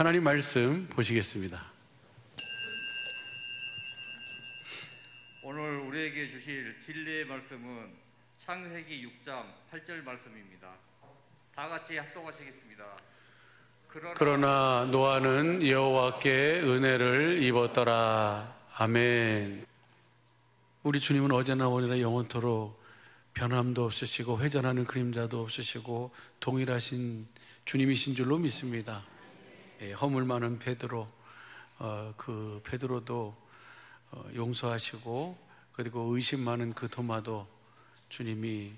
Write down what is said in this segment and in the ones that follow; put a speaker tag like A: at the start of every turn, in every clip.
A: 하나님 말씀 보시겠습니다.
B: 오늘 우리에게 주실 진리의 말씀은 창세기 6장 8절 말씀입니다. 다 같이 합독하시겠습니다.
A: 그러나 노아는 여호와께 은혜를 입었더라. 아멘. 우리 주님은 어제나 오늘나 영원토록 변함도 없으시고 회전하는 그림자도 없으시고 동일하신 주님이신 줄로 믿습니다. 허물 많은 베드로, 그 베드로도 용서하시고, 그리고 의심 많은 그 도마도 주님이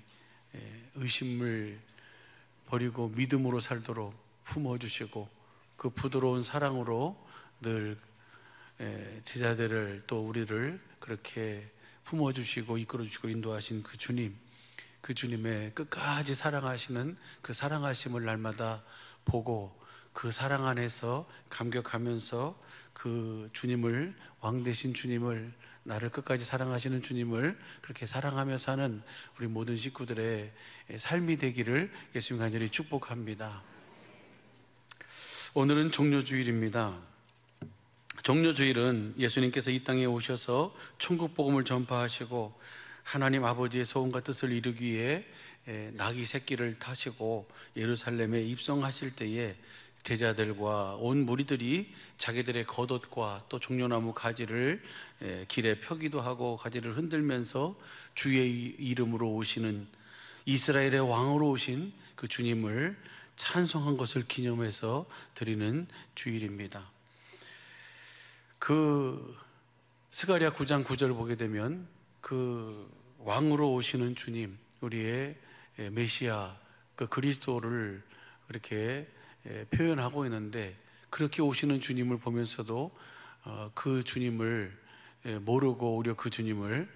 A: 의심을 버리고 믿음으로 살도록 품어주시고, 그 부드러운 사랑으로 늘 제자들을 또 우리를 그렇게 품어주시고 이끌어주시고 인도하신 그 주님, 그 주님의 끝까지 사랑하시는 그 사랑하심을 날마다 보고 그 사랑 안에서 감격하면서 그 주님을, 왕 되신 주님을, 나를 끝까지 사랑하시는 주님을 그렇게 사랑하며 사는 우리 모든 식구들의 삶이 되기를 예수님 간절히 축복합니다. 오늘은 종료주일입니다. 종료주일은 예수님께서 이 땅에 오셔서 천국 복음을 전파하시고 하나님 아버지의 소원과 뜻을 이루기 위해 나귀 새끼를 타시고 예루살렘에 입성하실 때에 제자들과 온 무리들이 자기들의 겉옷과 또 종려나무 가지를 길에 펴기도 하고 가지를 흔들면서 주의 이름으로 오시는, 이스라엘의 왕으로 오신 그 주님을 찬송한 것을 기념해서 드리는 주일입니다. 그 스가랴 9장 9절을 보게 되면 그 왕으로 오시는 주님, 우리의 메시아, 그 그리스도를 이렇게 표현하고 있는데, 그렇게 오시는 주님을 보면서도 그 주님을 모르고 오히려 그 주님을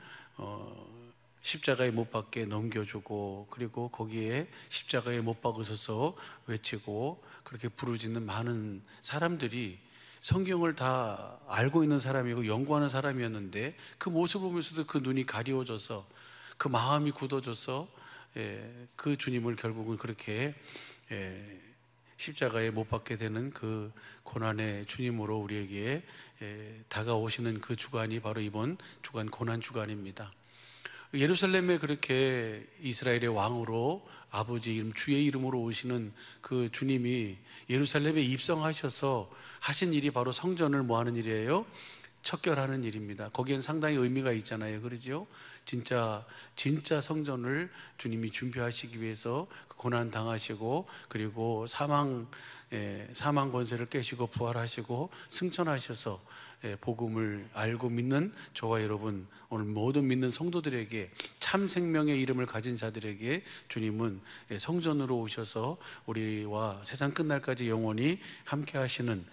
A: 십자가에 못 박게 넘겨주고, 그리고 거기에 십자가에 못 박으셔서 외치고 그렇게 부르짖는 많은 사람들이 성경을 다 알고 있는 사람이고 연구하는 사람이었는데, 그 모습을 보면서도 그 눈이 가리워져서 그 마음이 굳어져서 그 주님을 결국은 그렇게 십자가에 못 박게 되는 그 고난의 주님으로 우리에게 다가오시는 그 주간이 바로 이번 주간, 고난 주간입니다. 예루살렘에 그렇게 이스라엘의 왕으로 아버지 이름, 주의 이름으로 오시는 그 주님이 예루살렘에 입성하셔서 하신 일이 바로 성전을 뭐 하는 일이에요? 척결하는 일입니다. 거기엔 상당히 의미가 있잖아요. 그러죠? 진짜 성전을 주님이 준비하시기 위해서 고난 당하시고, 그리고 사망 권세를 깨시고 부활하시고 승천하셔서 복음을 알고 믿는 저와 여러분, 오늘 모든 믿는 성도들에게, 참 생명의 이름을 가진 자들에게 주님은 성전으로 오셔서 우리와 세상 끝날까지 영원히 함께 하시는,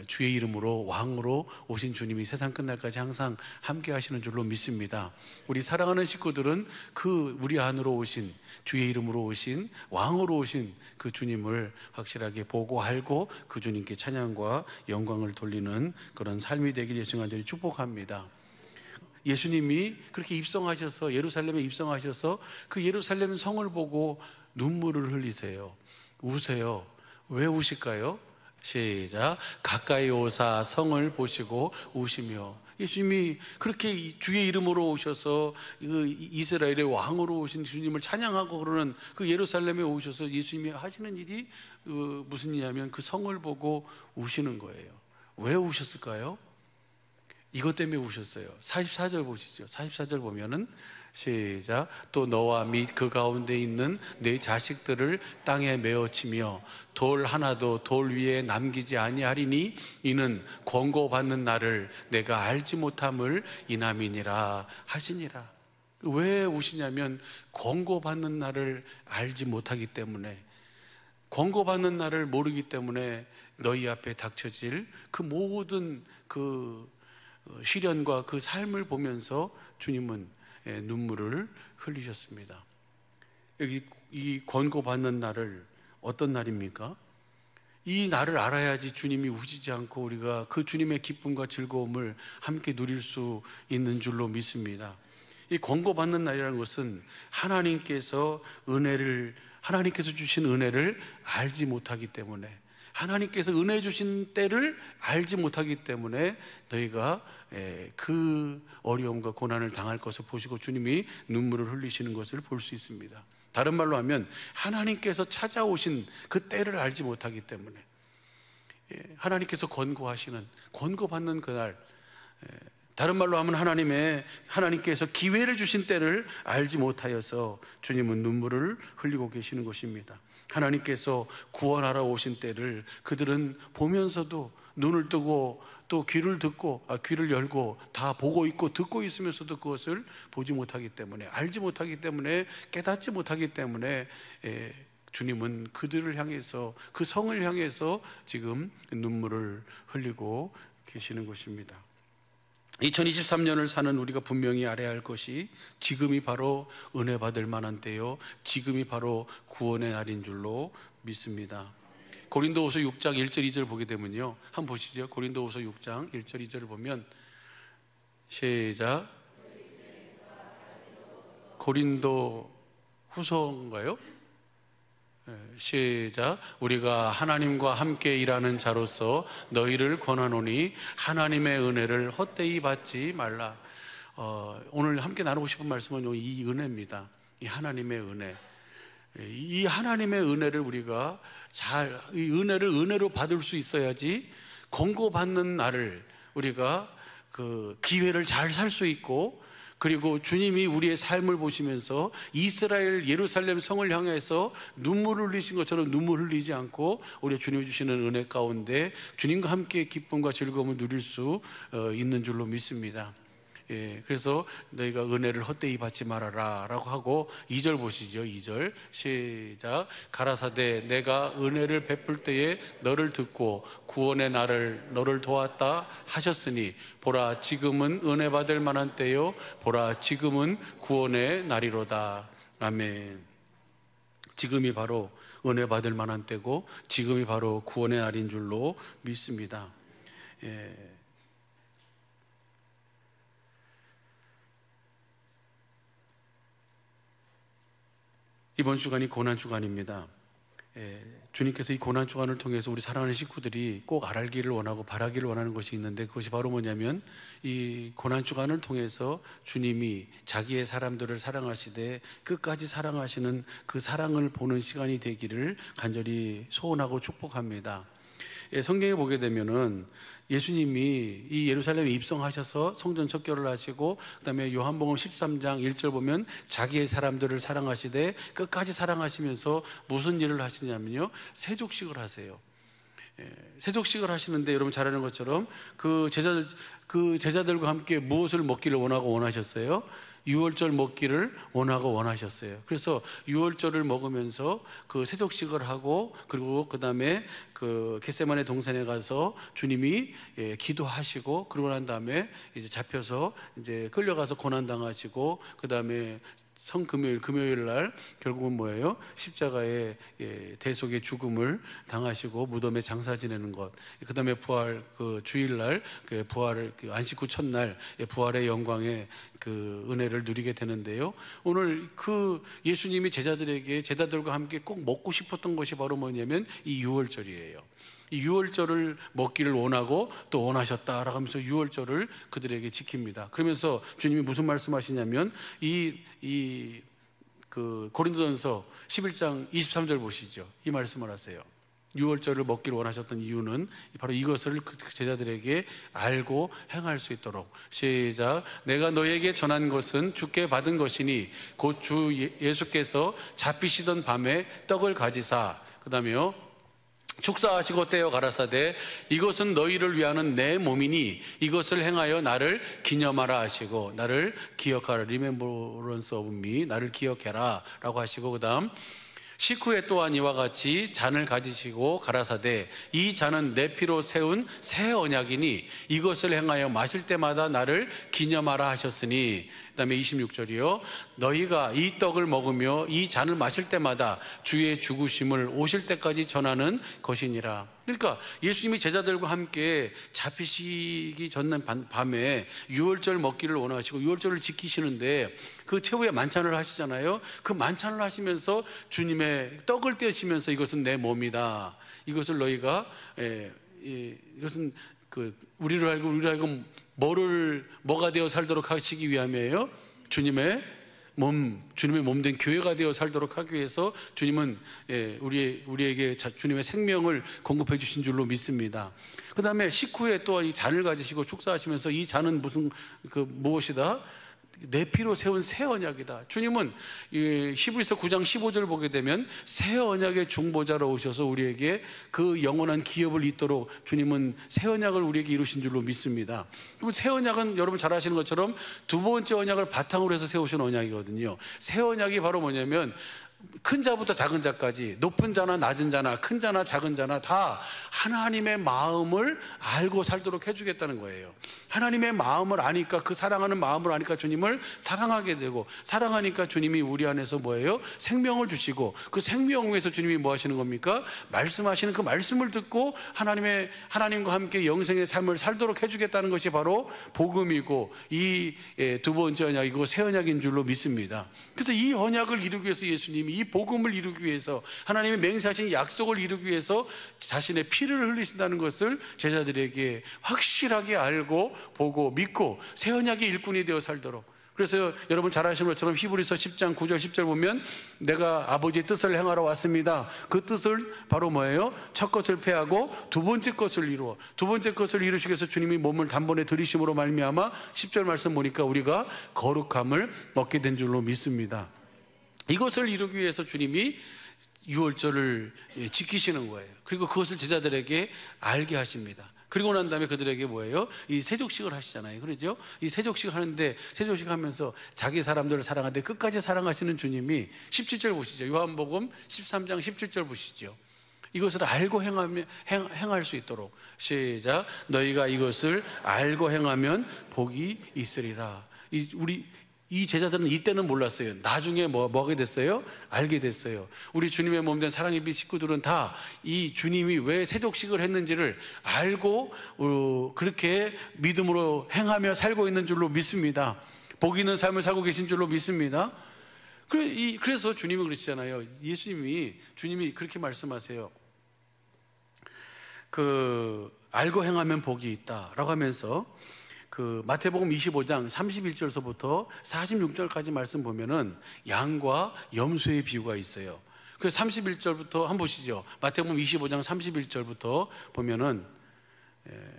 A: 주의 이름으로 왕으로 오신 주님이 세상 끝날까지 항상 함께 하시는 줄로 믿습니다. 우리 사랑하는 식구들은 그 우리 안으로 오신, 주의 이름으로 오신, 왕으로 오신 그 주님을 확실하게 보고 알고 그 주님께 찬양과 영광을 돌리는 그런 삶이 되길 예수님 간절히 축복합니다. 예수님이 그렇게 입성하셔서, 예루살렘에 입성하셔서 그 예루살렘 성을 보고 눈물을 흘리세요. 우세요. 왜 우실까요? 시작. 가까이 오사 성을 보시고 우시며. 예수님이 그렇게 주의 이름으로 오셔서 이스라엘의 왕으로 오신 주님을 찬양하고 그러는 그 예루살렘에 오셔서 예수님이 하시는 일이 무슨 일이냐면 그 성을 보고 우시는 거예요. 왜 우셨을까요? 이것 때문에 우셨어요. 44절 보시죠. 44절 보면은 시작. 또 너와 및 그 가운데 있는 네 자식들을 땅에 메어치며 돌 하나도 돌 위에 남기지 아니하리니 이는 권고받는 나를 내가 알지 못함을 인함이니라 하시니라. 왜 우시냐면 권고받는 나를 알지 못하기 때문에, 권고받는 나를 모르기 때문에 너희 앞에 닥쳐질 그 모든 그 시련과 그 삶을 보면서 주님은 눈물을 흘리셨습니다. 여기 이 권고받는 날을 어떤 날입니까? 이 날을 알아야지 주님이 우시지 않고 우리가 그 주님의 기쁨과 즐거움을 함께 누릴 수 있는 줄로 믿습니다. 이 권고받는 날이라는 것은 하나님께서 주신 은혜를 알지 못하기 때문에, 하나님께서 은혜 주신 때를 알지 못하기 때문에 너희가 그 어려움과 고난을 당할 것을 보시고 주님이 눈물을 흘리시는 것을 볼 수 있습니다. 다른 말로 하면 하나님께서 찾아오신 그 때를 알지 못하기 때문에, 하나님께서 권고받는 그날, 다른 말로 하면 하나님께서 기회를 주신 때를 알지 못하여서 주님은 눈물을 흘리고 계시는 것입니다. 하나님께서 구원하러 오신 때를 그들은 보면서도 눈을 뜨고 또 귀를 열고 다 보고 있고 듣고 있으면서도 그것을 보지 못하기 때문에, 알지 못하기 때문에, 깨닫지 못하기 때문에 주님은 그들을 향해서, 그 성을 향해서 지금 눈물을 흘리고 계시는 것입니다. 2023년을 사는 우리가 분명히 알아야 할 것이 지금이 바로 은혜 받을 만한 때요, 지금이 바로 구원의 날인 줄로 믿습니다. 고린도후서 6장 1절 2절 보게 되면요, 한번 보시죠. 고린도후서 6장 1절 2절을 보면, 시작. 고린도후서인가요? 시작. 우리가 하나님과 함께 일하는 자로서 너희를 권하노니 하나님의 은혜를 헛되이 받지 말라. 오늘 함께 나누고 싶은 말씀은 이 은혜입니다. 이 하나님의 은혜. 이 하나님의 은혜를 우리가 이 은혜를 은혜로 받을 수 있어야지 권고받는 날을 우리가 그 기회를 잘 살 수 있고, 그리고 주님이 우리의 삶을 보시면서 이스라엘 예루살렘 성을 향해서 눈물을 흘리신 것처럼 눈물 흘리지 않고 우리 주님이 주시는 은혜 가운데 주님과 함께 기쁨과 즐거움을 누릴 수 있는 줄로 믿습니다. 그래서 너희가 은혜를 헛되이 받지 말아라 라고 하고, 2절 보시죠. 2절 시작. 가라사대 내가 은혜를 베풀 때에 너를 듣고 구원의 날을 너를 도왔다 하셨으니 보라 지금은 은혜 받을 만한 때요, 보라 지금은 구원의 날이로다. 아멘. 지금이 바로 은혜 받을 만한 때고 지금이 바로 구원의 날인 줄로 믿습니다. 이번 주간이 고난주간입니다. 주님께서 이 고난주간을 통해서 우리 사랑하는 식구들이 꼭 알기를 원하고 바라기를 원하는 것이 있는데, 그것이 바로 뭐냐면 이 고난주간을 통해서 주님이 자기의 사람들을 사랑하시되 끝까지 사랑하시는 그 사랑을 보는 시간이 되기를 간절히 소원하고 축복합니다. 성경에 보게 되면은 예수님이 이 예루살렘에 입성하셔서 성전 척결을 하시고, 그 다음에 요한복음 13장 1절 보면 자기의 사람들을 사랑하시되 끝까지 사랑하시면서 무슨 일을 하시냐면요, 세족식을 하세요. 세족식을 하시는데 여러분 잘 아는 것처럼 그 제자들과 함께 무엇을 먹기를 원하셨어요? 유월절 먹기를 원하셨어요. 그래서 유월절을 먹으면서 그 세족식을 하고, 그리고 그 다음에 그 겟세마네 동산에 가서 주님이 기도하시고, 그러고 난 다음에 이제 잡혀서 이제 끌려가서 고난당하시고, 그 다음에 금요일 날 결국은 뭐예요? 십자가의 대속의 죽음을 당하시고 무덤에 장사 지내는 것. 그 다음에 부활 그 주일날 그 부활 그 안식 후 첫날 부활의 영광의 그 은혜를 누리게 되는데요. 오늘 그 예수님이 제자들과 함께 꼭 먹고 싶었던 것이 바로 뭐냐면 이 유월절이에요. 이 유월절을 먹기를 원하고 또 원하셨다라고 하면서 유월절을 그들에게 지킵니다. 그러면서 주님이 무슨 말씀하시냐면 그 고린도전서 11장 23절 보시죠. 이 말씀을 하세요. 유월절을 먹기를 원하셨던 이유는 바로 이것을 그 제자들에게 알고 행할 수 있도록. 시작. 내가 너에게 전한 것은 주께 받은 것이니 곧 주 예수께서 잡히시던 밤에 떡을 가지사, 그 다음에요 축사하시고 떼어 가라사대 이것은 너희를 위하는 내 몸이니 이것을 행하여 나를 기념하라 하시고, 나를 기억하라, Remembrance of me, 나를 기억해라 라고 하시고, 그 다음 식후에 또한 이와 같이 잔을 가지시고 가라사대 이 잔은 내 피로 세운 새 언약이니 이것을 행하여 마실 때마다 나를 기념하라 하셨으니, 그 다음에 26절이요 너희가 이 떡을 먹으며 이 잔을 마실 때마다 주의 죽으심을 오실 때까지 전하는 것이니라. 그러니까 예수님이 제자들과 함께 잡히시기 전날 밤에 유월절 먹기를 원하시고 유월절을 지키시는데 그 최후의 만찬을 하시잖아요. 그 만찬을 하시면서 주님의 주님의 떡을 떼시면서 이것은 내 몸이다. 이것을 너희가 이것은 우리로 하여금 뭐가 되어 살도록 하시기 위함이에요. 주님의 몸 된 교회가 되어 살도록 하기 위해서 주님은 우리에게 주님의 생명을 공급해 주신 줄로 믿습니다. 그 다음에 식후에 또 이 잔을 가지시고 축사하시면서 이 잔은 무엇이다? 내 피로 세운 새 언약이다. 주님은 히브리서 9장 15절을 보게 되면 새 언약의 중보자로 오셔서 우리에게 그 영원한 기업을 잇도록 주님은 새 언약을 우리에게 이루신 줄로 믿습니다. 그럼 새 언약은 여러분 잘 아시는 것처럼 두 번째 언약을 바탕으로 해서 세우신 언약이거든요. 새 언약이 바로 뭐냐면 큰 자부터 작은 자까지, 높은 자나 낮은 자나 큰 자나 작은 자나 다 하나님의 마음을 알고 살도록 해주겠다는 거예요. 하나님의 마음을 아니까, 그 사랑하는 마음을 아니까 주님을 사랑하게 되고, 사랑하니까 주님이 우리 안에서 뭐예요? 생명을 주시고, 그 생명 위에서 주님이 뭐 하시는 겁니까? 말씀하시는 그 말씀을 듣고 하나님과 함께 영생의 삶을 살도록 해주겠다는 것이 바로 복음이고, 이 두 번째 언약이고 새 언약인 줄로 믿습니다. 그래서 이 언약을 이루기 위해서 예수님이, 이 복음을 이루기 위해서, 하나님의 맹세하신 약속을 이루기 위해서 자신의 피를 흘리신다는 것을 제자들에게 확실하게 알고 보고 믿고 새 언약의 일꾼이 되어 살도록. 그래서 여러분 잘 아시는 것처럼 히브리서 10장 9절 10절 보면 내가 아버지의 뜻을 행하러 왔습니다. 그 뜻을 바로 뭐예요? 첫 것을 폐하고 두 번째 것을 이루어, 두 번째 것을 이루시기 위해서 주님이 몸을 단번에 들이심으로 말미암아 10절 말씀 보니까 우리가 거룩함을 얻게 된 줄로 믿습니다. 이것을 이루기 위해서 주님이 유월절을 지키시는 거예요. 그리고 그것을 제자들에게 알게 하십니다. 그리고 난 다음에 그들에게 뭐예요? 이 세족식을 하시잖아요. 그러죠? 이 세족식 하는데, 세족식 하면서 자기 사람들을 사랑하는데 끝까지 사랑하시는 주님이 17절 보시죠. 요한복음 13장 17절 보시죠. 이것을 알고 행할 수 있도록. 시작. 너희가 이것을 알고 행하면 복이 있으리라. 이 제자들은 이때는 몰랐어요. 나중에 뭐 하게 됐어요? 알게 됐어요. 우리 주님의 몸된 사랑의 빛 식구들은 다 이 주님이 왜 세족식을 했는지를 알고 그렇게 믿음으로 행하며 살고 있는 줄로 믿습니다. 복 있는 삶을 살고 계신 줄로 믿습니다. 그래서 주님이 그러시잖아요. 주님이 그렇게 말씀하세요. 알고 행하면 복이 있다라고 하면서 마태복음 25장 31절서부터 46절까지 말씀 보면은 양과 염소의 비유가 있어요. 그 31절부터 한번 보시죠. 마태복음 25장 31절부터 보면은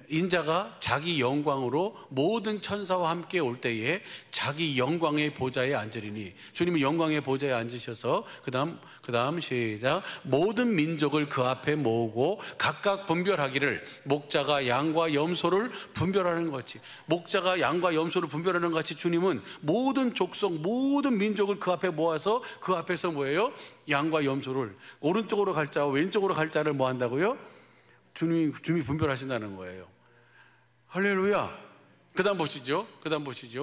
A: 인자가 자기 영광으로 모든 천사와 함께 올 때에 자기 영광의 보좌에 앉으리니, 주님은 영광의 보좌에 앉으셔서 그 다음 시작. 모든 민족을 그 앞에 모으고 각각 분별하기를, 목자가 양과 염소를 분별하는 것 같이, 목자가 양과 염소를 분별하는 것 같이 주님은 모든 족속, 모든 민족을 그 앞에 모아서 그 앞에서 뭐예요? 양과 염소를, 오른쪽으로 갈 자와 왼쪽으로 갈 자를 뭐 한다고요? 주님이 분별하신다는 거예요. 할렐루야. 그 다음 보시죠.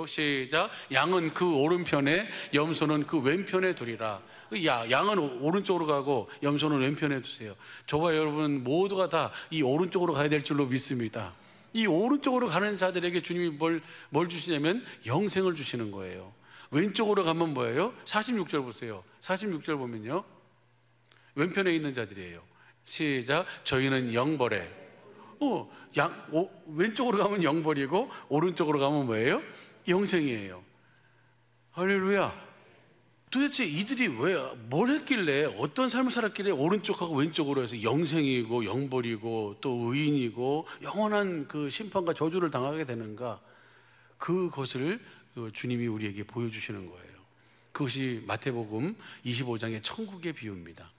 A: 시작. 양은 그 오른편에, 염소는 그 왼편에 두리라. 양은 오른쪽으로 가고 염소는 왼편에 두세요. 저와 여러분 모두가 다 이 오른쪽으로 가야 될 줄로 믿습니다. 이 오른쪽으로 가는 자들에게 주님이 뭘 주시냐면 영생을 주시는 거예요. 왼쪽으로 가면 뭐예요? 46절 보세요. 46절 보면요, 왼편에 있는 자들이에요. 시작. 저희는 영벌에. 왼쪽으로 가면 영벌이고 오른쪽으로 가면 뭐예요? 영생이에요. 할렐루야. 도대체 이들이 뭘 했길래, 어떤 삶을 살았길래 오른쪽하고 왼쪽으로 해서 영생이고 영벌이고 또 의인이고 영원한 그 심판과 저주를 당하게 되는가? 그것을 주님이 우리에게 보여주시는 거예요. 그것이 마태복음 25장의 천국의 비유입니다.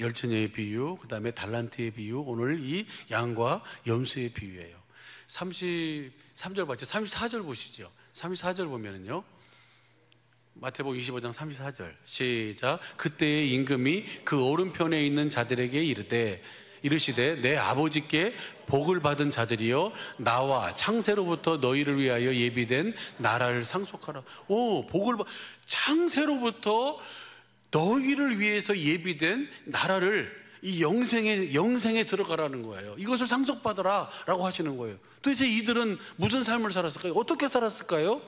A: 열처녀의 비유, 그 다음에 달란트의 비유, 오늘 이 양과 염소의 비유예요. 33절 봤죠? 34절 보시죠. 34절 보면은요, 마태복음 25장 34절 시작. 그때의 임금이 그 오른편에 있는 자들에게 이르시되 내 아버지께 복을 받은 자들이여, 나와 창세로부터 너희를 위하여 예비된 나라를 상속하라. 창세로부터 너희를 위해서 예비된 나라를, 이 영생에 들어가라는 거예요. 이것을 상속받아라 라고 하시는 거예요. 도대체 이들은 무슨 삶을 살았을까요? 어떻게 살았을까요?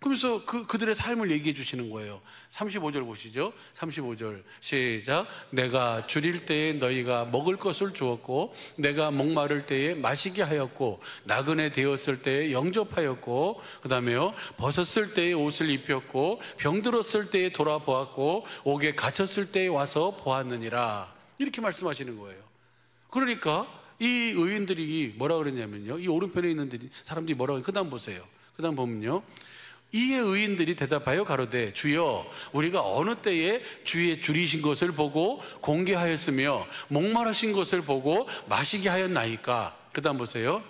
A: 그러면서 그들의 삶을 얘기해 주시는 거예요. 35절 보시죠. 35절 시작. 내가 줄일 때에 너희가 먹을 것을 주었고 내가 목마를 때에 마시게 하였고 나그네 되었을 때에 영접하였고 그 다음에요 벗었을 때에 옷을 입혔고 병들었을 때에 돌아보았고 옥에 갇혔을 때에 와서 보았느니라. 이렇게 말씀하시는 거예요. 그러니까 이 의인들이 뭐라 그랬냐면요, 이 오른편에 있는 사람들이 뭐라고 해요? 그 다음 보세요. 그 다음 보면요, 이에 의인들이 대답하여 가로되 주여 우리가 어느 때에 주의 줄이신 것을 보고 공개하였으며 목마르신 것을 보고 마시게 하였나이까. 그 다음 보세요.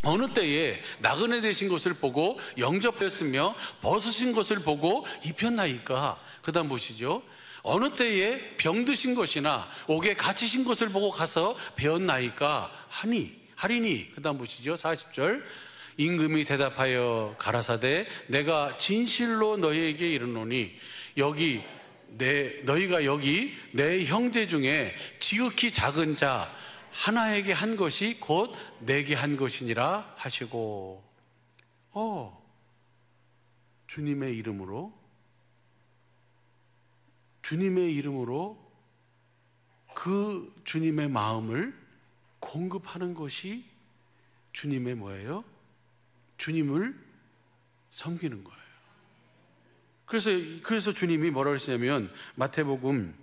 A: 어느 때에 나그네 되신 것을 보고 영접했으며 벗으신 것을 보고 입혔나이까. 그 다음 보시죠. 어느 때에 병드신 것이나 옥에 갇히신 것을 보고 가서 배웠나이까 하리니. 그 다음 보시죠. 40절. 임금이 대답하여 가라사대 내가 진실로 너희에게 이르노니 너희가 여기 내 형제 중에 지극히 작은 자 하나에게 한 것이 곧 내게 한 것이니라 하시고. 주님의 이름으로 그 주님의 마음을 공급하는 것이 주님의 뭐예요? 주님을 섬기는 거예요. 그래서 주님이 뭐라고 했냐면 마태복음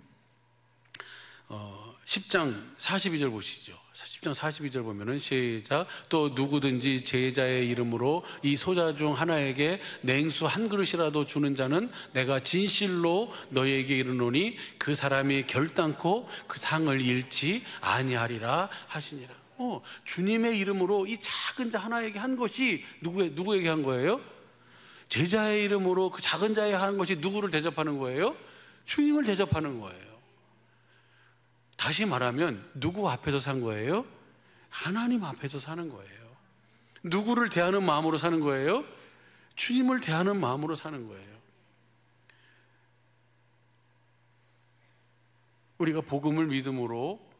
A: 10장 42절 보시죠. 10장 42절 보면은 시작. 또 누구든지 제자의 이름으로 이 소자 중 하나에게 냉수 한 그릇이라도 주는 자는 내가 진실로 너희에게 이르노니 그 사람이 결단코 그 상을 잃지 아니하리라 하시니라. 주님의 이름으로 이 작은 자 하나에게 한 것이 누구에게 한 거예요? 제자의 이름으로 그 작은 자에게 한 것이 누구를 대접하는 거예요? 주님을 대접하는 거예요. 다시 말하면 누구 앞에서 산 거예요? 하나님 앞에서 사는 거예요. 누구를 대하는 마음으로 사는 거예요? 주님을 대하는 마음으로 사는 거예요. 우리가 복음을 믿음으로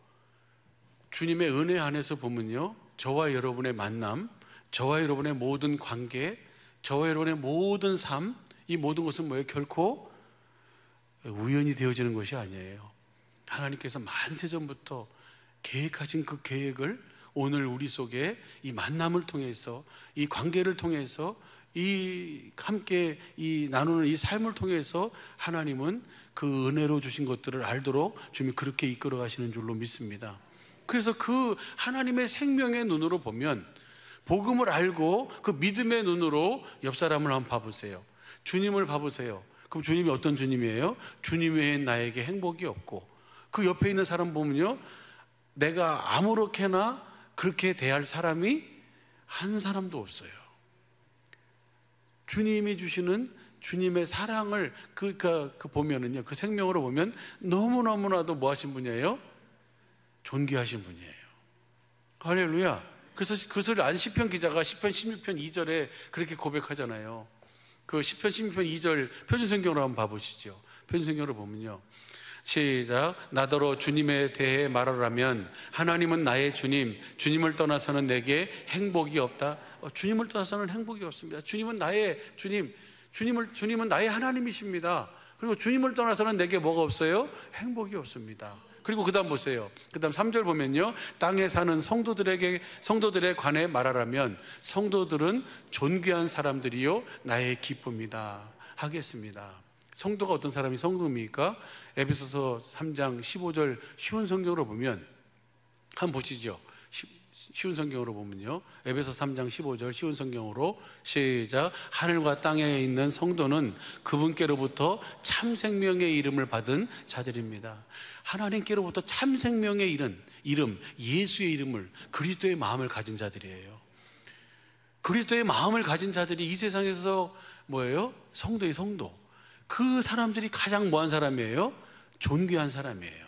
A: 주님의 은혜 안에서 보면요, 저와 여러분의 만남, 저와 여러분의 모든 관계, 저와 여러분의 모든 삶, 이 모든 것은 뭐예요? 결코 우연히 되어지는 것이 아니에요. 하나님께서 만세전부터 계획하신 그 계획을 오늘 우리 속에 이 만남을 통해서, 이 관계를 통해서, 이 함께 이 나누는 이 삶을 통해서 하나님은 그 은혜로 주신 것들을 알도록 주님이 그렇게 이끌어 가시는 줄로 믿습니다. 그래서 그 하나님의 생명의 눈으로 보면, 복음을 알고 그 믿음의 눈으로 옆 사람을 한번 봐보세요. 주님을 봐보세요. 그럼 주님이 어떤 주님이에요? 주님 외에 나에게 행복이 없고, 그 옆에 있는 사람 보면요, 내가 아무렇게나 그렇게 대할 사람이 한 사람도 없어요. 주님이 주시는 주님의 사랑을 보면은요, 그 생명으로 보면 너무너무나도 뭐 하신 분이에요? 존귀하신 분이에요. 할렐루야. 그래서 그것을 안 시편 기자가 시편 16편 2절에 그렇게 고백하잖아요. 그 시편 16편 2절 표준성경으로 한번 봐보시죠. 표준성경으로 보면요, 시작. 나더러 주님에 대해 말하라면 하나님은 나의 주님, 주님을 떠나서는 내게 행복이 없다. 주님을 떠나서는 행복이 없습니다. 주님은 나의 주님, 주님은 나의 하나님이십니다. 그리고 주님을 떠나서는 내게 뭐가 없어요? 행복이 없습니다. 그리고 그 다음 보세요. 그 다음 3절 보면요, 땅에 사는 성도들에 관해 말하라면 성도들은 존귀한 사람들이요 나의 기쁨이다 하겠습니다. 성도가 어떤 사람이 성도입니까? 에베소서 3장 15절 쉬운 성경으로 보면 한번 보시죠. 쉬운 성경으로 보면요, 에베소 3장 15절 쉬운 성경으로 시작. 하늘과 땅에 있는 성도는 그분께로부터 참 생명의 이름을 받은 자들입니다. 하나님께로부터 참 생명의 이름, 예수의 이름을, 그리스도의 마음을 가진 자들이에요. 그리스도의 마음을 가진 자들이 이 세상에서 뭐예요? 성도의 성도. 그 사람들이 가장 뭐한 사람이에요? 존귀한 사람이에요.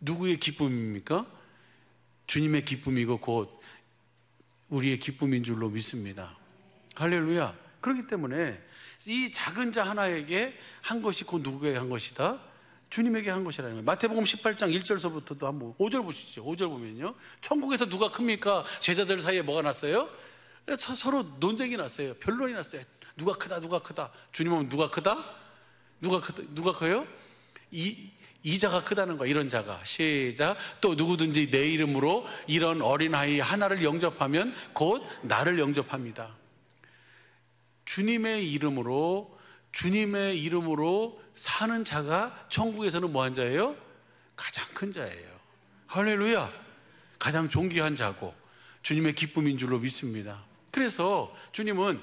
A: 누구의 기쁨입니까? 주님의 기쁨이고 곧 우리의 기쁨인 줄로 믿습니다. 할렐루야. 그렇기 때문에 이 작은 자 하나에게 한 것이 곧 누구에게 한 것이다? 주님에게 한 것이라는 거예요. 마태복음 18장 1절서부터도 한번 5절 보시죠. 5절 보면요, 천국에서 누가 큽니까? 제자들 사이에 뭐가 났어요? 서로 논쟁이 났어요. 변론이 났어요. 누가 크다, 누가 크다. 주님은 누가 크다? 누가 커요? 이 자가 크다는 거야. 이런 자가. 시작. 또 누구든지 내 이름으로 이런 어린아이 하나를 영접하면 곧 나를 영접합니다. 주님의 이름으로 사는 자가 천국에서는 뭐한 자예요? 가장 큰 자예요. 할렐루야. 가장 존귀한 자고 주님의 기쁨인 줄로 믿습니다. 그래서 주님은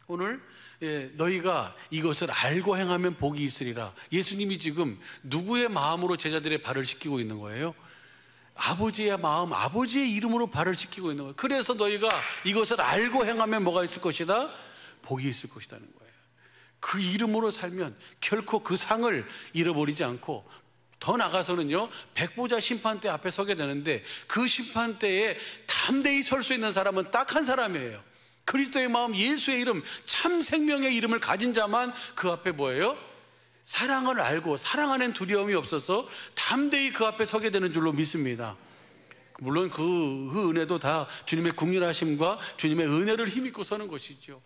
A: 오늘 너희가 이것을 알고 행하면 복이 있으리라. 예수님이 지금 누구의 마음으로 제자들의 발을 씻기고 있는 거예요? 아버지의 마음, 아버지의 이름으로 발을 씻기고 있는 거예요. 그래서 너희가 이것을 알고 행하면 뭐가 있을 것이다? 복이 있을 것이라는 거예요. 그 이름으로 살면 결코 그 상을 잃어버리지 않고, 더 나가서는요, 백보자 심판대 앞에 서게 되는데 그 심판대에 담대히 설 수 있는 사람은 딱 한 사람이에요. 그리스도의 마음, 예수의 이름, 참 생명의 이름을 가진 자만 그 앞에 뭐예요? 사랑을 알고 사랑 안엔 두려움이 없어서 담대히 그 앞에 서게 되는 줄로 믿습니다. 물론 그 은혜도 다 주님의 국률하심과 주님의 은혜를 힘입고 서는 것이죠.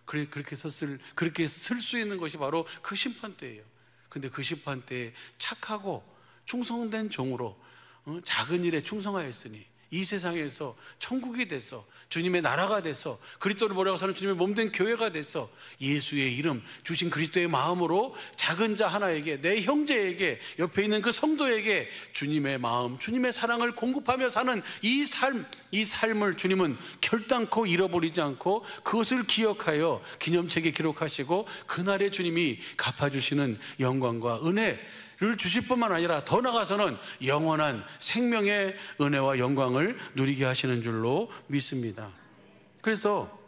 A: 그렇게 쓸 수 있는 것이 바로 그 심판대예요. 근데 그 심판대에 착하고 충성된 종으로 작은 일에 충성하였으니 이 세상에서 천국이 돼서 주님의 나라가 돼서 그리스도를 보려고 사는 주님의 몸된 교회가 돼서 예수의 이름 주신 그리스도의 마음으로 작은 자 하나에게, 내 형제에게, 옆에 있는 그 성도에게 주님의 마음, 주님의 사랑을 공급하며 사는 이 삶을 주님은 결단코 잃어버리지 않고 그것을 기억하여 기념책에 기록하시고 그날에 주님이 갚아주시는 영광과 은혜를 주실 뿐만 아니라 더 나아가서는 영원한 생명의 은혜와 영광을 누리게 하시는 줄로 믿습니다. 그래서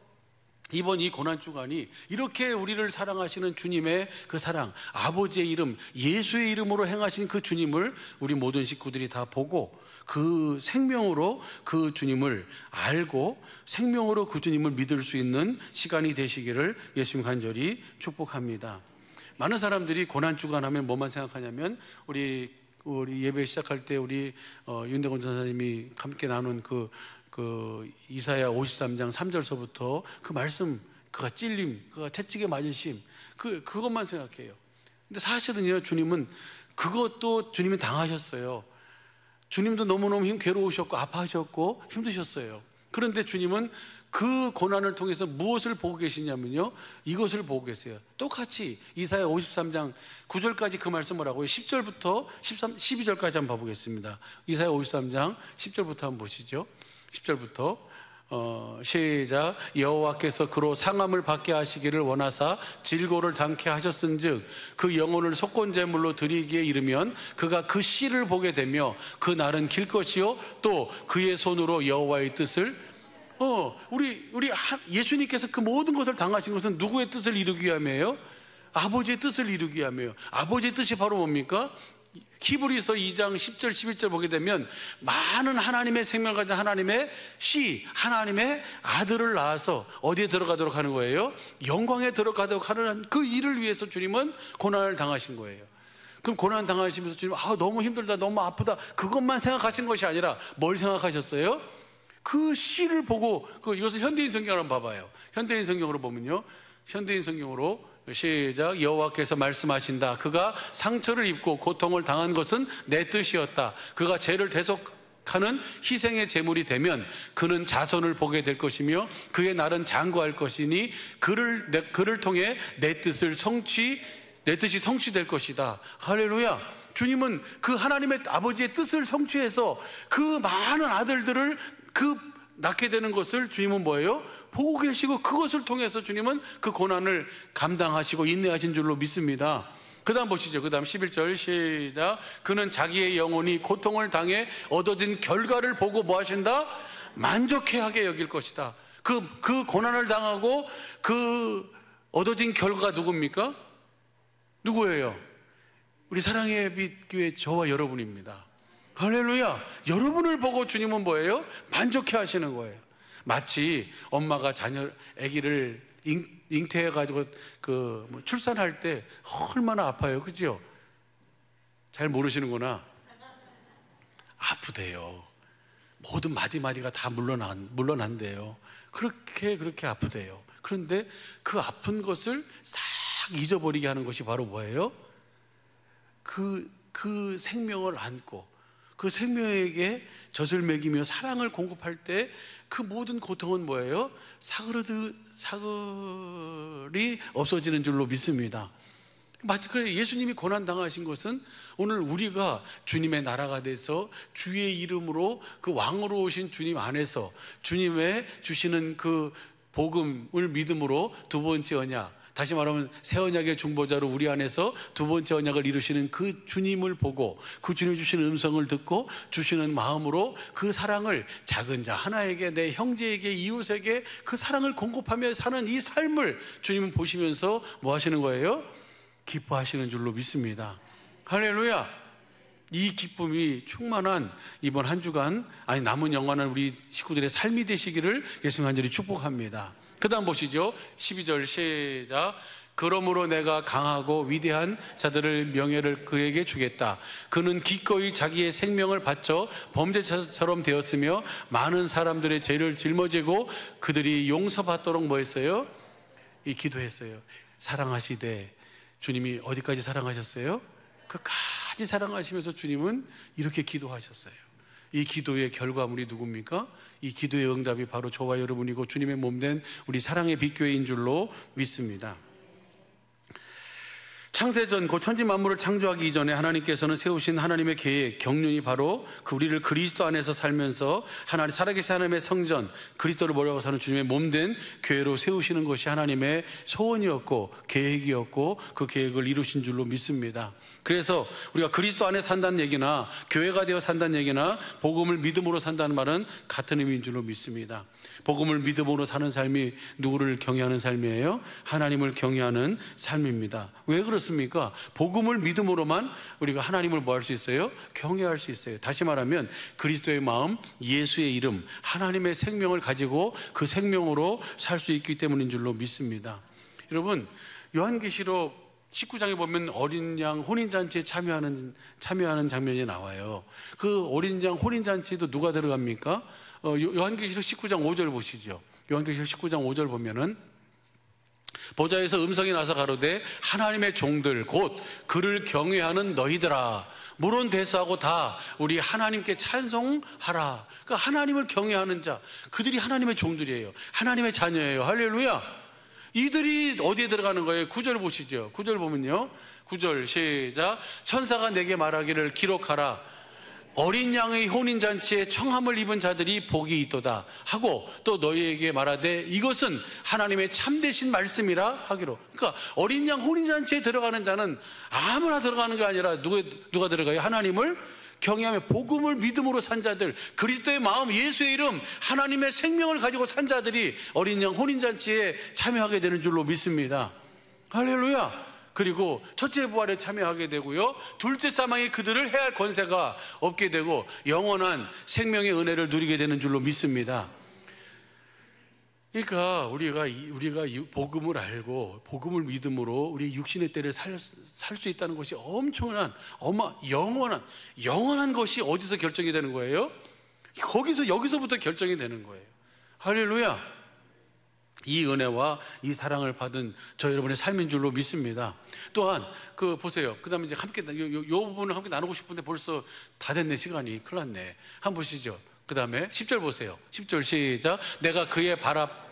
A: 이번 이 고난주간이 이렇게 우리를 사랑하시는 주님의 그 사랑, 아버지의 이름, 예수의 이름으로 행하신 그 주님을 우리 모든 식구들이 다 보고 그 생명으로 그 주님을 알고 생명으로 그 주님을 믿을 수 있는 시간이 되시기를 예수님 간절히 축복합니다. 많은 사람들이 고난주간 하면 뭐만 생각하냐면 우리 예배 시작할 때 우리 윤대건 전사님이 함께 나눈 그 이사야 53장 3절서부터 그 말씀, 그가 찔림, 그가 채찍에 맞으심, 그것만 생각해요. 근데 사실은요, 주님은 그것도 주님이 당하셨어요. 주님도 너무너무 괴로우셨고 아파하셨고 힘드셨어요. 그런데 주님은 그 고난을 통해서 무엇을 보고 계시냐면요, 이것을 보고 계세요. 똑같이 이사야 53장 9절까지 그 말씀을 하고요, 10절부터 12절까지 한번 봐보겠습니다. 이사야 53장 10절부터 한번 보시죠. 10절부터 시작. 여호와께서 그로 상함을 받게 하시기를 원하사 질고를 당케 하셨은즉 그 영혼을 속건제물로 드리기에 이르면 그가 그 씨를 보게 되며 그 날은 길 것이요 또 그의 손으로 여호와의 뜻을 우리 예수님께서 그 모든 것을 당하신 것은 누구의 뜻을 이루기 위함이에요? 아버지의 뜻을 이루기 위함이에요. 아버지의 뜻이 바로 뭡니까? 히브리서 2장 10절 11절 보게 되면 많은 하나님의 생명을 가진 하나님의 씨, 하나님의 아들을 낳아서 어디에 들어가도록 하는 거예요? 영광에 들어가도록 하는 그 일을 위해서 주님은 고난을 당하신 거예요. 그럼 고난 당하시면서 주님 너무 힘들다, 너무 아프다, 그것만 생각하신 것이 아니라 뭘 생각하셨어요? 그 씨를 보고, 이것을 현대인 성경을 한번 봐봐요. 현대인 성경으로 보면요, 현대인 성경으로 시작. 여호와께서 말씀하신다. 그가 상처를 입고 고통을 당한 것은 내 뜻이었다. 그가 죄를 대속하는 희생의 제물이 되면 그는 자손을 보게 될 것이며 그의 날은 장구할 것이니 그를 통해 내 뜻이 성취될 것이다. 할렐루야. 주님은 그 하나님의 아버지의 뜻을 성취해서 그 많은 아들들을 낳게 되는 것을 주님은 뭐예요? 보고 계시고 그것을 통해서 주님은 그 고난을 감당하시고 인내하신 줄로 믿습니다. 그 다음 보시죠. 그 다음 11절 시작. 그는 자기의 영혼이 고통을 당해 얻어진 결과를 보고 뭐 하신다? 만족해하게 여길 것이다. 그 고난을 당하고 그 얻어진 결과가 누굽니까? 누구예요? 우리 사랑의 빛 교회 저와 여러분입니다. 할렐루야. 여러분을 보고 주님은 뭐예요? 만족해 하시는 거예요. 마치 엄마가 아기를 잉태해가지고 출산할 때 얼마나 아파요, 그죠? 잘 모르시는구나. 아프대요. 모든 마디마디가 다 물러난대요. 그렇게 아프대요. 그런데 그 아픈 것을 싹 잊어버리게 하는 것이 바로 뭐예요? 그 생명을 안고 그 생명에게 젖을 먹이며 사랑을 공급할 때 그 모든 고통은 뭐예요? 사그리 없어지는 줄로 믿습니다. 마치 그래 예수님이 고난 당하신 것은 오늘 우리가 주님의 나라가 돼서 주의 이름으로 그 왕으로 오신 주님 안에서 주님의 주시는 그 복음을 믿음으로 두 번째 언약, 다시 말하면 새 언약의 중보자로 우리 안에서 두 번째 언약을 이루시는 그 주님을 보고 그 주님 주시는 음성을 듣고 주시는 마음으로 그 사랑을 작은 자 하나에게, 내 형제에게, 이웃에게 그 사랑을 공급하며 사는 이 삶을 주님은 보시면서 뭐 하시는 거예요? 기뻐하시는 줄로 믿습니다. 할렐루야. 이 기쁨이 충만한 이번 한 주간, 아니 남은 영원한 우리 식구들의 삶이 되시기를 예수님 간절히 축복합니다. 그 다음 보시죠. 12절 시작. 그러므로 내가 강하고 위대한 자들을 명예를 그에게 주겠다. 그는 기꺼이 자기의 생명을 바쳐 범죄자처럼 되었으며 많은 사람들의 죄를 짊어지고 그들이 용서받도록 뭐 했어요? 이 기도했어요. 사랑하시되, 주님이 어디까지 사랑하셨어요? 끝까지 사랑하시면서 주님은 이렇게 기도하셨어요. 이 기도의 결과물이 누굽니까? 이 기도의 응답이 바로 저와 여러분이고 주님의 몸된 우리 사랑의 빛교회인 줄로 믿습니다. 창세전 그 천지 만물을 창조하기 이전에 하나님께서는 세우신 하나님의 계획, 경륜이 바로 그 우리를 그리스도 안에서 살면서 하나님, 살아계신 하나님의 성전, 그리스도를 모려고 사는 주님의 몸된 교회로 세우시는 것이 하나님의 소원이었고 계획이었고 그 계획을 이루신 줄로 믿습니다. 그래서 우리가 그리스도 안에 산다는 얘기나 교회가 되어 산다는 얘기나 복음을 믿음으로 산다는 말은 같은 의미인 줄로 믿습니다. 복음을 믿음으로 사는 삶이 누구를 경외하는 삶이에요? 하나님을 경외하는 삶입니다. 왜 그렇습니까? 복음을 믿음으로만 우리가 하나님을 뭐 할 수 있어요? 경외할 수 있어요. 다시 말하면 그리스도의 마음, 예수의 이름, 하나님의 생명을 가지고 그 생명으로 살 수 있기 때문인 줄로 믿습니다. 여러분, 요한계시록 19장에 보면 어린 양 혼인잔치에 참여하는 장면이 나와요. 그 어린 양 혼인잔치도 누가 들어갑니까? 요한계시록 19장 5절 보시죠. 요한계시록 19장 5절 보면은 보좌에서 음성이 나서 가로되 하나님의 종들 곧 그를 경외하는 너희들아, 물론 대수하고 다 우리 하나님께 찬송하라. 그러니까 하나님을 경외하는 자, 그들이 하나님의 종들이에요. 하나님의 자녀예요. 할렐루야. 이들이 어디에 들어가는 거예요? 9절 보시죠. 9절 보면요, 9절 시작. 천사가 내게 말하기를 기록하라. 어린 양의 혼인잔치에 청함을 입은 자들이 복이 있도다 하고 또 너희에게 말하되 이것은 하나님의 참되신 말씀이라 하기로. 그러니까 어린 양 혼인잔치에 들어가는 자는 아무나 들어가는 게 아니라 누가 들어가요? 하나님을 경외하며 복음을 믿음으로 산 자들, 그리스도의 마음, 예수의 이름, 하나님의 생명을 가지고 산 자들이 어린 양 혼인잔치에 참여하게 되는 줄로 믿습니다. 할렐루야. 그리고 첫째 부활에 참여하게 되고요, 둘째 사망이 그들을 해할 권세가 없게 되고 영원한 생명의 은혜를 누리게 되는 줄로 믿습니다. 그러니까 우리가 복음을 알고 복음을 믿음으로 우리 육신의 때를 살 수 있다는 것이 엄청난 영원한 것이 어디서 결정이 되는 거예요? 여기서부터 결정이 되는 거예요. 할렐루야. 이 은혜와 이 사랑을 받은 저 여러분의 삶인 줄로 믿습니다. 또한 보세요. 그 다음에 이제 함께 요 부분을 함께 나누고 싶은데 벌써 다 됐네. 시간이 큰일 났네. 한번 보시죠. 그 다음에 10절 보세요. 10절 시작. 내가 그의 발 앞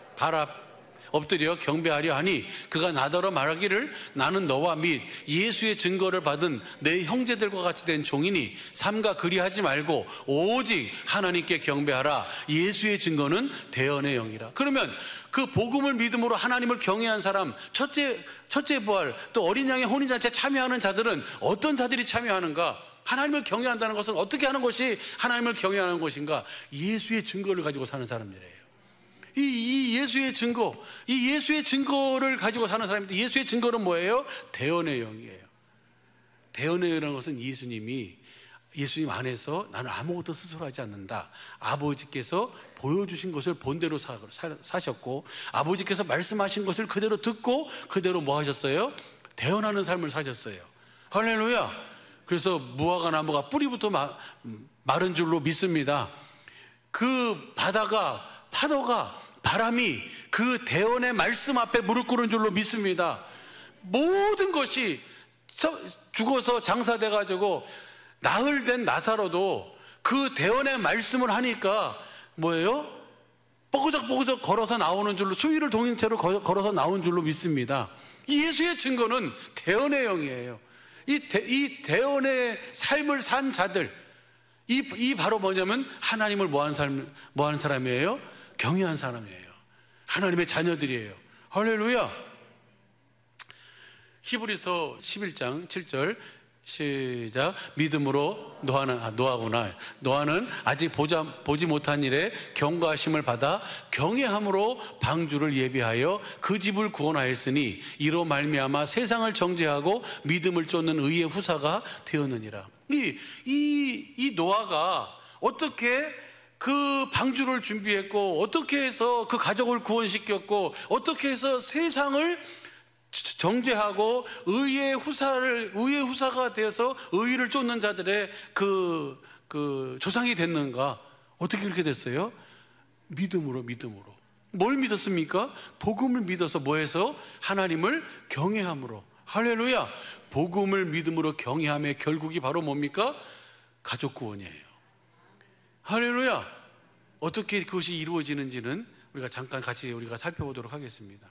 A: 엎드려 경배하려 하니 그가 나더러 말하기를 나는 너와 및 예수의 증거를 받은 내 형제들과 같이 된 종이니 삼가 그리하지 말고 오직 하나님께 경배하라. 예수의 증거는 대언의 영이라. 그러면 그 복음을 믿음으로 하나님을 경외한 사람, 첫째 부활, 또 어린 양의 혼인잔치에 참여하는 자들은 어떤 자들이 참여하는가? 하나님을 경외한다는 것은 어떻게 하는 것이 하나님을 경외하는 것인가? 예수의 증거를 가지고 사는 사람들이에요. 이 예수의 증거를 가지고 사는 사람인데, 예수의 증거는 뭐예요? 대언의 영이에요. 대언의 영이라는 것은 예수님 안에서 나는 아무것도 스스로 하지 않는다. 아버지께서 보여주신 것을 본대로 사셨고, 아버지께서 말씀하신 것을 그대로 듣고 그대로 뭐 하셨어요? 대언하는 삶을 사셨어요. 할렐루야. 그래서 무화과 나무가 뿌리부터 마른 줄로 믿습니다. 그 파도가 바람이 그 대언의 말씀 앞에 무릎 꿇은 줄로 믿습니다. 모든 것이 죽어서 장사돼 가지고 나흘 된 나사로도 그 대언의 말씀을 하니까 뭐예요? 뻐그적뻐그적 걸어서 나오는 줄로, 수위를 동인 채로 걸어서 나온 줄로 믿습니다. 이 예수의 증거는 대언의 영이에요. 이 대언의 삶을 산 자들, 이 바로 뭐냐면 하나님을 뭐하는 사람이에요? 경외한 사람이에요. 하나님의 자녀들이에요. 할렐루야. 히브리서 11장 7절 시작. 믿음으로 노아는 아직 보지 못한 일에 경고하심을 받아 경외함으로 방주를 예비하여 그 집을 구원하였으니 이로 말미암아 세상을 정죄하고 믿음을 쫓는 의의 후사가 되었느니라. 이 노아가 어떻게 그 방주를 준비했고, 어떻게 해서 그 가족을 구원시켰고, 어떻게 해서 세상을 정죄하고 의의 후사가 되어서 의의를 쫓는 자들의 그 조상이 됐는가? 어떻게 그렇게 됐어요? 믿음으로. 뭘 믿었습니까? 복음을 믿어서 뭐해서? 하나님을 경외함으로. 할렐루야. 복음을 믿음으로 경외함의 결국이 바로 뭡니까? 가족 구원이에요. 할렐루야. 어떻게 그것이 이루어지는지는 우리가 잠깐 같이 우리가 살펴보도록 하겠습니다.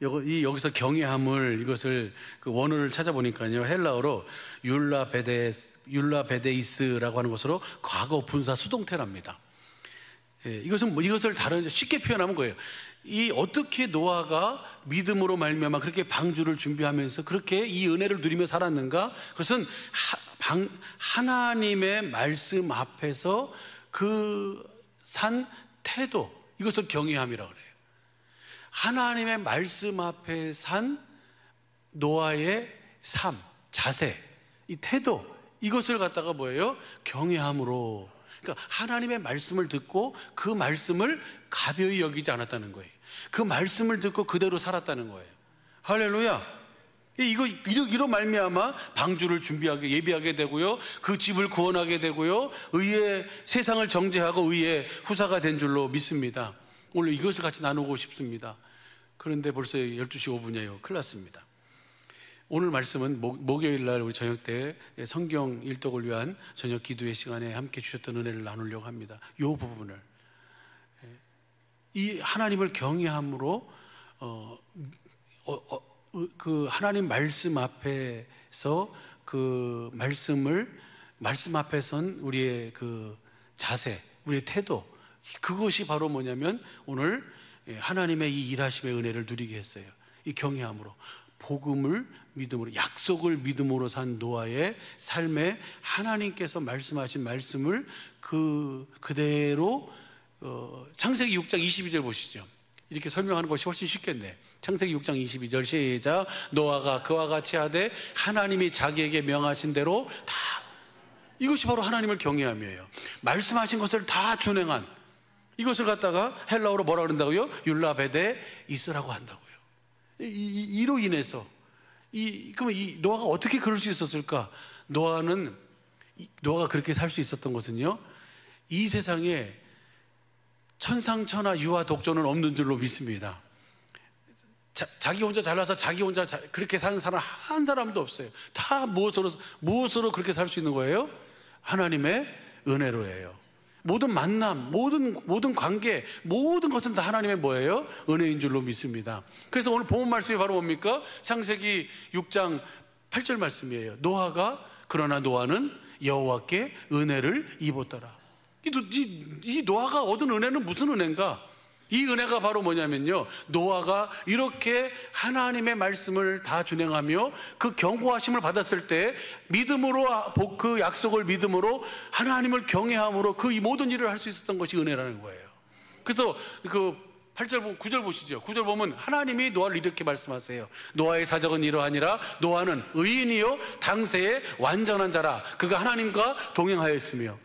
A: 여기서 경외함을, 이것을 그 원어를 찾아보니까요, 헬라어로 율라베데이스라고 하는 것으로 과거 분사 수동태랍니다. 이것을 다른 쉽게 표현하면 거예요. 어떻게 노아가 믿음으로 말미암아 그렇게 방주를 준비하면서 그렇게 이 은혜를 누리며 살았는가? 그것은 하나님의 말씀 앞에서 그 산 태도, 이것을 경외함이라고 그래요. 하나님의 말씀 앞에 산 노아의 삶, 자세, 이 태도, 이것을 갖다가 뭐예요? 경외함으로. 그러니까 하나님의 말씀을 듣고 그 말씀을 가벼이 여기지 않았다는 거예요. 그 말씀을 듣고 그대로 살았다는 거예요. 할렐루야. 이로 말미암아 방주를 예비하게 되고요, 그 집을 구원하게 되고요, 의의 세상을 정죄하고 의의 후사가 된 줄로 믿습니다. 오늘 이것을 같이 나누고 싶습니다. 그런데 벌써 12시 5분이에요. 큰일 났습니다. 오늘 말씀은 목요일 날 우리 저녁 때 성경 일독을 위한 저녁 기도의 시간에 함께 주셨던 은혜를 나누려고 합니다. 이 부분을, 이 하나님을 경외함으로 그 하나님 말씀 앞에서 그 말씀 앞에 선 우리의 그 자세, 우리의 태도, 그것이 바로 뭐냐면 오늘 하나님의 이 일하심의 은혜를 누리게 했어요. 이 경외함으로, 복음을 믿음으로, 약속을 믿음으로 산 노아의 삶에 하나님께서 말씀하신 말씀을 그대로 창세기 6장 22절 보시죠. 이렇게 설명하는 것이 훨씬 쉽겠네. 창세기 6장 22절 시작. 노아가 그와 같이 하되 하나님이 자기에게 명하신 대로 다, 이것이 바로 하나님을 경외함이에요. 말씀하신 것을 다 준행한, 이것을 갖다가 헬라어로 뭐라 그런다고요? 율라베데이스라고 한다고요. 이로 인해서 그러면 이 노아가 어떻게 그럴 수 있었을까? 노아가 그렇게 살 수 있었던 것은요, 이 세상에 천상천하 유아 독존은 없는 줄로 믿습니다. 자기 혼자 잘나서 자기 혼자 그렇게 사는 사람 한 사람도 없어요. 다 무엇으로 그렇게 살 수 있는 거예요? 하나님의 은혜로예요. 모든 만남, 모든 관계, 모든 것은 다 하나님의 뭐예요? 은혜인 줄로 믿습니다. 그래서 오늘 본문 말씀이 바로 뭡니까? 창세기 6장 8절 말씀이에요. 그러나 노아는 여호와께 은혜를 입었더라. 이 노아가 얻은 은혜는 무슨 은혜인가? 이 은혜가 바로 뭐냐면요, 노아가 이렇게 하나님의 말씀을 다 준행하며 그 경고하심을 받았을 때 믿음으로, 그 약속을 믿음으로 하나님을 경외함으로 그 모든 일을 할 수 있었던 것이 은혜라는 거예요. 그래서 그 8절, 9절 보시죠. 9절 보면 하나님이 노아를 이렇게 말씀하세요. 노아의 사적은 이러하니라. 노아는 의인이요 당세에 완전한 자라. 그가 하나님과 동행하였으며.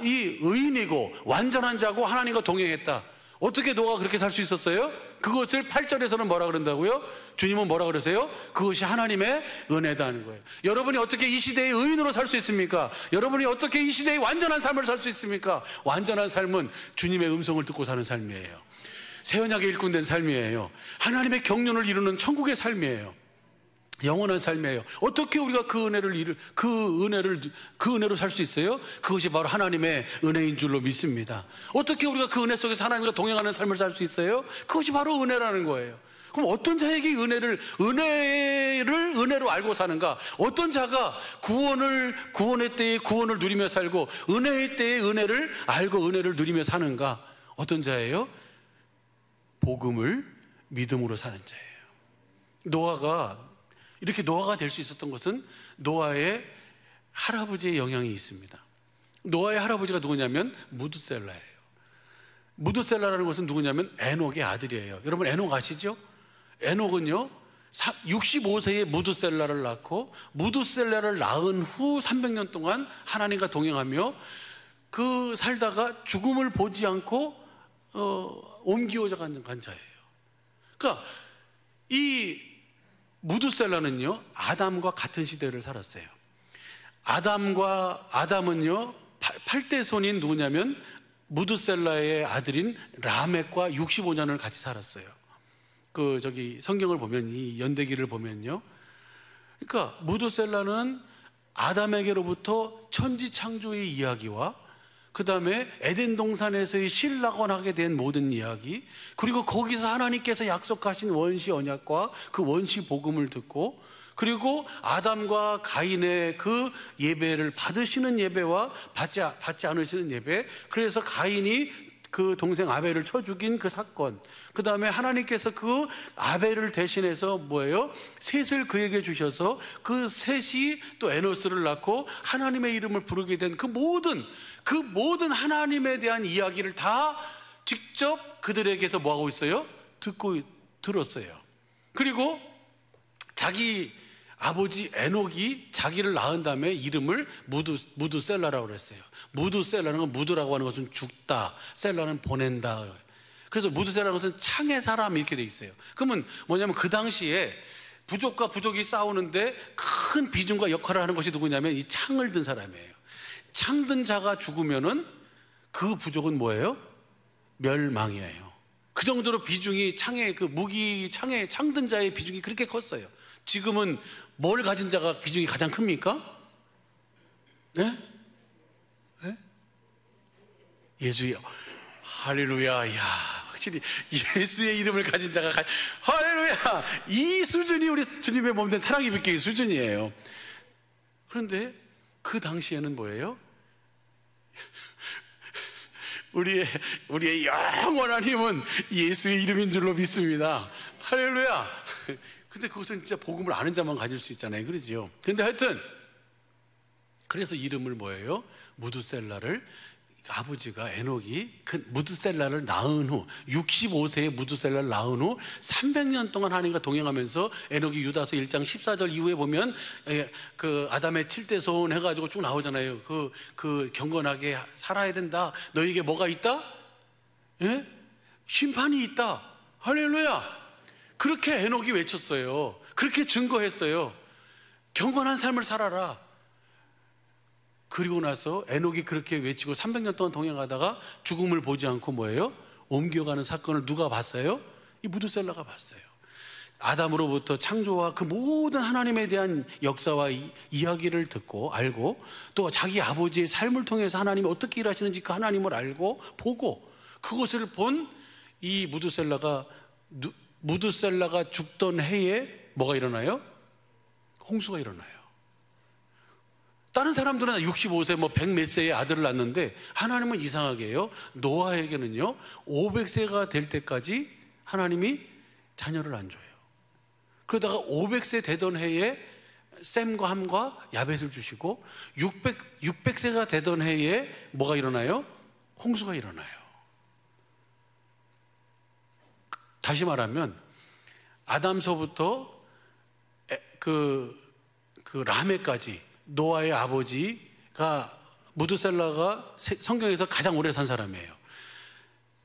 A: 이 의인이고 완전한 자고 하나님과 동행했다. 어떻게 노아가 그렇게 살 수 있었어요? 그것을 8절에서는 뭐라 그런다고요? 주님은 뭐라 그러세요? 그것이 하나님의 은혜다 하는 거예요. 여러분이 어떻게 이 시대의 의인으로 살 수 있습니까? 여러분이 어떻게 이 시대의 완전한 삶을 살 수 있습니까? 완전한 삶은 주님의 음성을 듣고 사는 삶이에요. 새 언약에 일꾼된 삶이에요. 하나님의 경륜을 이루는 천국의 삶이에요. 영원한 삶이에요. 어떻게 우리가 그 은혜로 살 수 있어요? 그것이 바로 하나님의 은혜인 줄로 믿습니다. 어떻게 우리가 그 은혜 속에서 하나님과 동행하는 삶을 살 수 있어요? 그것이 바로 은혜라는 거예요. 그럼 어떤 자에게 은혜로 알고 사는가? 어떤 자가 구원의 때에 구원을 누리며 살고 은혜의 때에 은혜를 알고 은혜를 누리며 사는가? 어떤 자예요? 복음을 믿음으로 사는 자예요. 노아가 될 수 있었던 것은 노아의 할아버지의 영향이 있습니다. 노아의 할아버지가 누구냐면 무드셀라예요. 무드셀라라는 것은 누구냐면 에녹의 아들이에요. 여러분 에녹 아시죠? 에녹은요 65세에 무드셀라를 낳고 무드셀라를 낳은 후 300년 동안 하나님과 동행하며 그 살다가 죽음을 보지 않고 옮기어져 간 자예요. 그러니까 이 무드셀라는요 아담과 같은 시대를 살았어요. 아담은요 8대 손인 누구냐면 무드셀라의 아들인 라멕과 65년을 같이 살았어요. 성경을 보면 이 연대기를 보면요, 그러니까 무드셀라는 아담에게로부터 천지 창조의 이야기와 그 다음에 에덴 동산에서의 신락원하게 된 모든 이야기, 그리고 거기서 하나님께서 약속하신 원시 언약과 그 원시 복음을 듣고, 그리고 아담과 가인의 그 예배를 받으시는 예배와 받지 않으시는 예배, 그래서 가인이 그 동생 아벨을 쳐 죽인 그 사건, 그 다음에 하나님께서 그 아벨을 대신해서 셋을 그에게 주셔서 그 셋이 또 에노스를 낳고 하나님의 이름을 부르게 된 그 모든 하나님에 대한 이야기를 다 직접 그들에게서 뭐하고 있어요? 들었어요. 그리고 자기 아버지 에녹이 자기를 낳은 다음에 이름을 무드셀라라고 그랬어요. 무드셀라는 건, 무드라고 하는 것은 죽다, 셀라는 보낸다. 그래서 무드셀라는 것은 창의 사람 이렇게 돼 있어요. 그러면 뭐냐면 그 당시에 부족과 부족이 싸우는데 큰 비중과 역할을 하는 것이 누구냐면 이 창을 든 사람이에요. 창 든 자가 죽으면은 그 부족은 뭐예요? 멸망이에요. 그 정도로 비중이 창의 창 든 자의 비중이 그렇게 컸어요. 지금은 뭘 가진 자가 비중이 가장 큽니까? 네? 네? 예수요. 할렐루야. 야, 확실히 예수의 이름을 가진 자가 할렐루야. 이 수준이 우리 주님의 몸된 사랑이 믿기의 수준이에요. 그런데 그 당시에는 뭐예요? 우리의 영원한 힘은 예수의 이름인 줄로 믿습니다. 할렐루야. 근데 그것은 진짜 복음을 아는 자만 가질 수 있잖아요. 그러죠? 근데 하여튼 그래서 이름을 무드셀라를, 아버지가 에녹이 그 무드셀라를 낳은 후 65세에 무드셀라를 낳은 후 300년 동안 하나님과 동행하면서, 에녹이 유다서 1장 14절 이후에 보면 그 아담의 7대 소원 해가지고 쭉 나오잖아요. 그 경건하게 살아야 된다. 너에게 뭐가 있다? 예? 심판이 있다. 할렐루야. 그렇게 에녹이 외쳤어요. 그렇게 증거했어요. 경건한 삶을 살아라. 그리고 나서 에녹이 그렇게 외치고 300년 동안 동행하다가 죽음을 보지 않고 옮겨가는 사건을 누가 봤어요? 이 무드셀라가 봤어요. 아담으로부터 창조와 그 모든 하나님에 대한 역사와 이야기를 듣고 알고, 또 자기 아버지의 삶을 통해서 하나님이 어떻게 일하시는지 그 하나님을 알고 보고, 그것을 본 이 무드셀라가 죽던 해에 뭐가 일어나요? 홍수가 일어나요. 다른 사람들은 65세 100 몇 세의 아들을 낳는데 하나님은 이상하게 해요. 노아에게는요 500세가 될 때까지 하나님이 자녀를 안 줘요. 그러다가 500세 되던 해에 셈과 함과 야벳을 주시고 600세가 되던 해에 뭐가 일어나요? 홍수가 일어나요. 다시 말하면 아담서부터 그 라멕까지 노아의 아버지가, 무드셀라가 성경에서 가장 오래 산 사람이에요.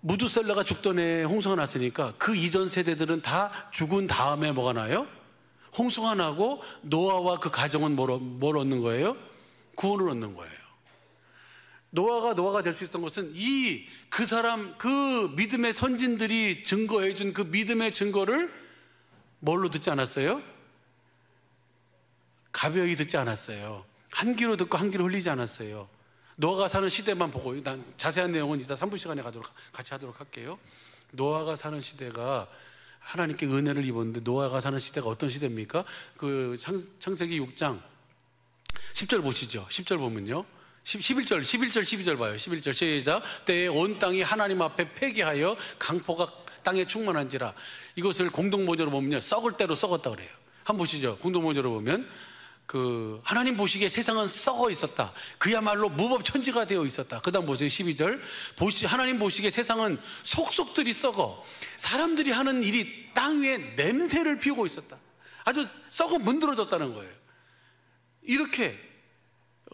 A: 무두셀라가 죽던 해에 홍수가 났으니까 그 이전 세대들은 다 죽은 다음에 뭐가 나요? 홍수가 나고 노아와 그 가정은 뭘 얻는 거예요? 구원을 얻는 거예요. 노아가 될 수 있었던 것은 그 믿음의 선진들이 증거해 준 그 믿음의 증거를 뭘로 듣지 않았어요? 가벼이 듣지 않았어요. 한 귀로 듣고 한 귀로 흘리지 않았어요. 노아가 사는 시대만 보고, 일단 자세한 내용은 이따 3부 시간에 같이 하도록 할게요. 노아가 사는 시대가 하나님께 은혜를 입었는데, 노아가 사는 시대가 어떤 시대입니까? 그 창세기 6장 10절 보시죠. 10절 보면요, 11절 12절 봐요. 11절 시작. 때에 온 땅이 하나님 앞에 폐기하여 강포가 땅에 충만한지라. 이것을 공동번역으로 보면요, 썩을 대로 썩었다 그래요. 한번 보시죠. 공동번역으로 보면 하나님 보시기에 세상은 썩어 있었다. 그야말로 무법천지가 되어 있었다. 그 다음 보세요. 12절. 하나님 보시기에 세상은 속속들이 썩어 사람들이 하는 일이 땅 위에 냄새를 피우고 있었다. 아주 썩어 문드러졌다는 거예요. 이렇게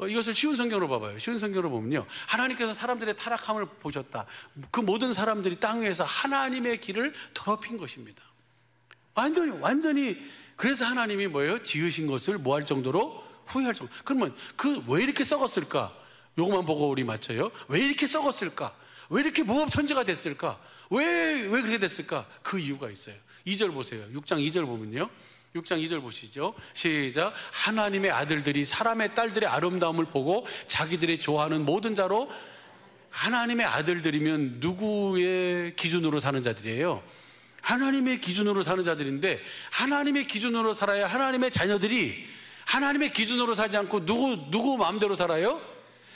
A: 이것을 쉬운 성경으로 봐봐요. 쉬운 성경으로 보면요, 하나님께서 사람들의 타락함을 보셨다. 그 모든 사람들이 땅 위에서 하나님의 길을 더럽힌 것입니다. 완전히. 그래서 하나님이 뭐예요? 지으신 것을 뭐 할 정도로? 후회할 정도. 그러면 왜 이렇게 썩었을까? 요것만 보고 우리 맞춰요. 왜 이렇게 썩었을까? 왜 이렇게 무법천지가 됐을까? 왜 그렇게 됐을까? 그 이유가 있어요. 2절 보세요. 6장 2절 보면요, 6장 2절 보시죠. 시작. 하나님의 아들들이 사람의 딸들의 아름다움을 보고 자기들이 좋아하는 모든 자로. 하나님의 아들들이면 누구의 기준으로 사는 자들이에요? 하나님의 기준으로 사는 자들인데, 하나님의 기준으로 살아야 하나님의 자녀들이 하나님의 기준으로 살지 않고 누구 마음대로 살아요?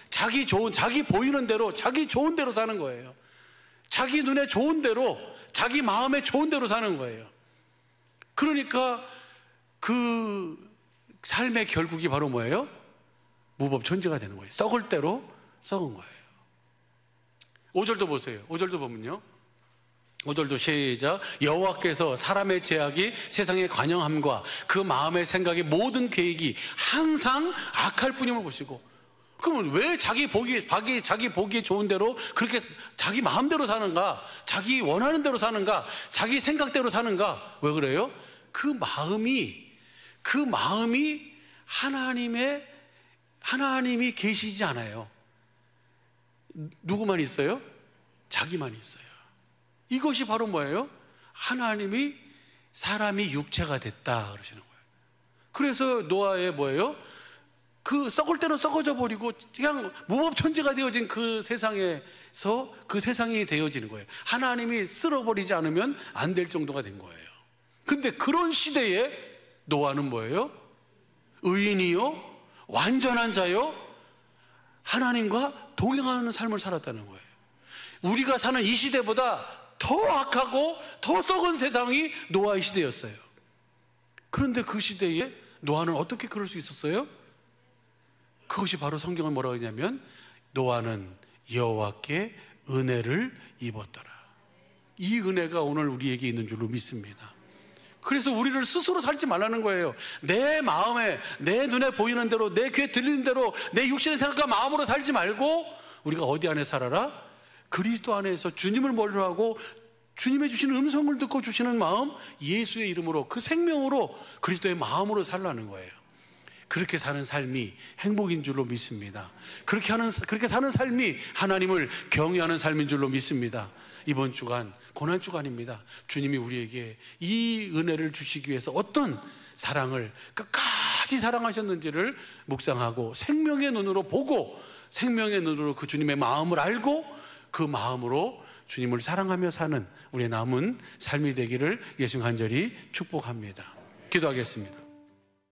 A: 자기 보이는 대로, 자기 좋은 대로 사는 거예요. 자기 눈에 좋은 대로, 자기 마음에 좋은 대로 사는 거예요. 그러니까 그 삶의 결국이 바로 뭐예요? 무법천지가 되는 거예요. 썩을 대로 썩은 거예요. 5절도 보세요. 5절도 보면요, 5절도 시작. 여호와께서 사람의 제약이 세상의 관영함과 그 마음의 생각의 모든 계획이 항상 악할 뿐임을 보시고. 그러면 왜 자기 보기에 좋은 대로 그렇게 자기 마음대로 사는가? 자기 원하는 대로 사는가? 자기 생각대로 사는가? 왜 그래요? 그 마음이 하나님이 계시지 않아요. 누구만 있어요? 자기만 있어요. 이것이 바로 뭐예요? 하나님이 사람이 육체가 됐다 그러시는 거예요. 그래서 노아의 뭐예요? 그 썩을 대로 썩어져 버리고 그냥 무법천지가 되어진 그 세상에서 그 세상이 되어지는 거예요. 하나님이 쓸어버리지 않으면 안 될 정도가 된 거예요. 근데 그런 시대에 노아는 뭐예요? 의인이요, 완전한 자요, 하나님과 동행하는 삶을 살았다는 거예요. 우리가 사는 이 시대보다 더 악하고 더 썩은 세상이 노아의 시대였어요. 그런데 그 시대에 노아는 어떻게 그럴 수 있었어요? 그것이 바로 성경은 뭐라고 하냐면, 노아는 여호와께 은혜를 입었더라. 이 은혜가 오늘 우리에게 있는 줄로 믿습니다. 그래서 우리를 스스로 살지 말라는 거예요. 내 마음에, 내 눈에 보이는 대로, 내 귀에 들리는 대로, 내 육신의 생각과 마음으로 살지 말고, 우리가 어디 안에 살아라? 그리스도 안에서 주님을 머리로 하고 주님의 주시는 음성을 듣고 주시는 마음, 예수의 이름으로, 그 생명으로, 그리스도의 마음으로 살라는 거예요. 그렇게 사는 삶이 행복인 줄로 믿습니다. 그렇게 사는 삶이 하나님을 경외하는 삶인 줄로 믿습니다. 이번 주간 고난 주간입니다. 주님이 우리에게 이 은혜를 주시기 위해서 어떤 사랑을 끝까지 사랑하셨는지를 묵상하고 생명의 눈으로 보고, 생명의 눈으로 그 주님의 마음을 알고 그 마음으로 주님을 사랑하며 사는 우리의 남은 삶이 되기를 예수 간절히 축복합니다. 기도하겠습니다.